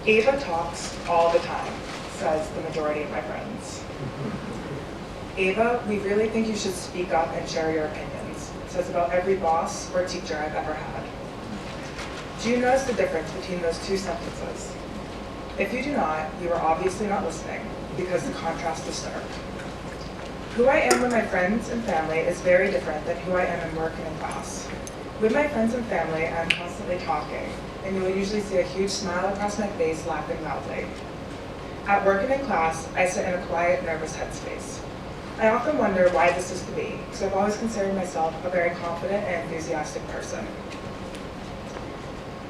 Ava talks all the time, says the majority of my friends. Ava, we really think you should speak up and share your opinions, says about every boss or teacher I've ever had. Do you notice the difference between those two sentences? If you do not, you are obviously not listening, because the contrast is stark. Who I am with my friends and family is very different than who I am in work and in class. With my friends and family, I am constantly talking, and you will usually see a huge smile across my face, laughing loudly. At work and in class, I sit in a quiet, nervous headspace. I often wonder why this is to be, because I've always considered myself a very confident and enthusiastic person.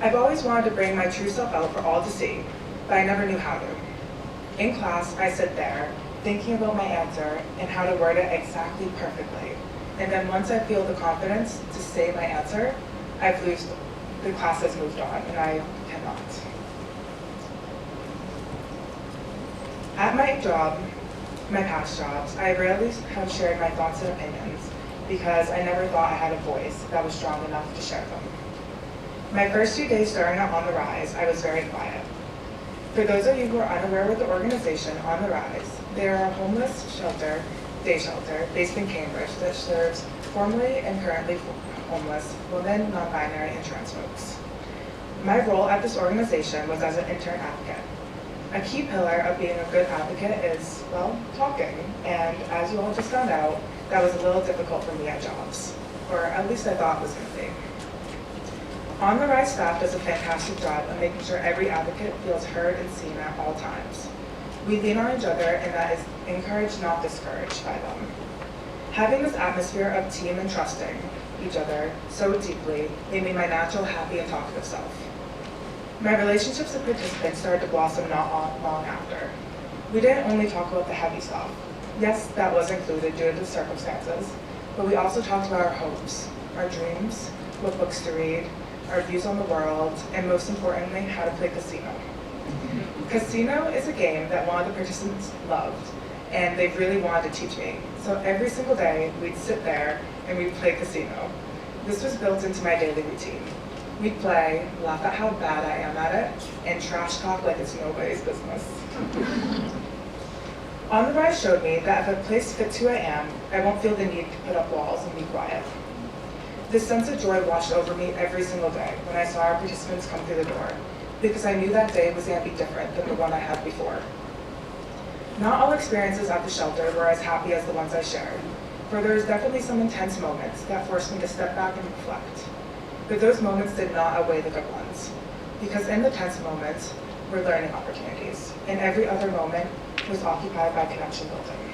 I've always wanted to bring my true self out for all to see, but I never knew how to. In class, I sit there, thinking about my answer and how to word it exactly perfectly. And then once I feel the confidence to say my answer, the class has moved on, and I cannot. At my job, my past jobs, I rarely have shared my thoughts and opinions because I never thought I had a voice that was strong enough to share them. My first few days starting out On the Rise, I was very quiet. For those of you who are unaware with the organization On the Rise, they are a homeless shelter, day shelter, based in Cambridge that serves formerly and currently homeless women, non-binary, and trans folks. My role at this organization was as an intern advocate. A key pillar of being a good advocate is, well, talking, and as you all just found out, that was a little difficult for me at jobs, or at least I thought it was going to be. On the Rise staff does a fantastic job of making sure every advocate feels heard and seen at all times. We lean on each other, and that is encouraged, not discouraged by them. Having this atmosphere of team and trusting each other so deeply made me my natural, happy, and talkative self. My relationships with participants started to blossom not long after. We didn't only talk about the heavy stuff. Yes, that was included due to the circumstances, but we also talked about our hopes, our dreams, what books to read, our views on the world, and most importantly, how to play casino. Casino is a game that one of the participants loved, and they really wanted to teach me. So every single day, we'd sit there and we'd play casino. This was built into my daily routine. We'd play, laugh at how bad I am at it, and trash talk like it's nobody's business. On the Rise showed me that if a place fits who I am, I won't feel the need to put up walls and be quiet. This sense of joy washed over me every single day when I saw our participants come through the door, because I knew that day was going to be different than the one I had before. Not all experiences at the shelter were as happy as the ones I shared, for there was definitely some intense moments that forced me to step back and reflect. But those moments did not outweigh the good ones, because in the tense moments were learning opportunities, and every other moment was occupied by connection building.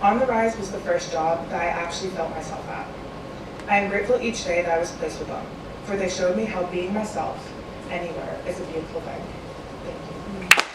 On the Rise was the first job that I actually felt myself at. I am grateful each day that I was placed with them, for they showed me how being myself anywhere is a beautiful thing. Thank you.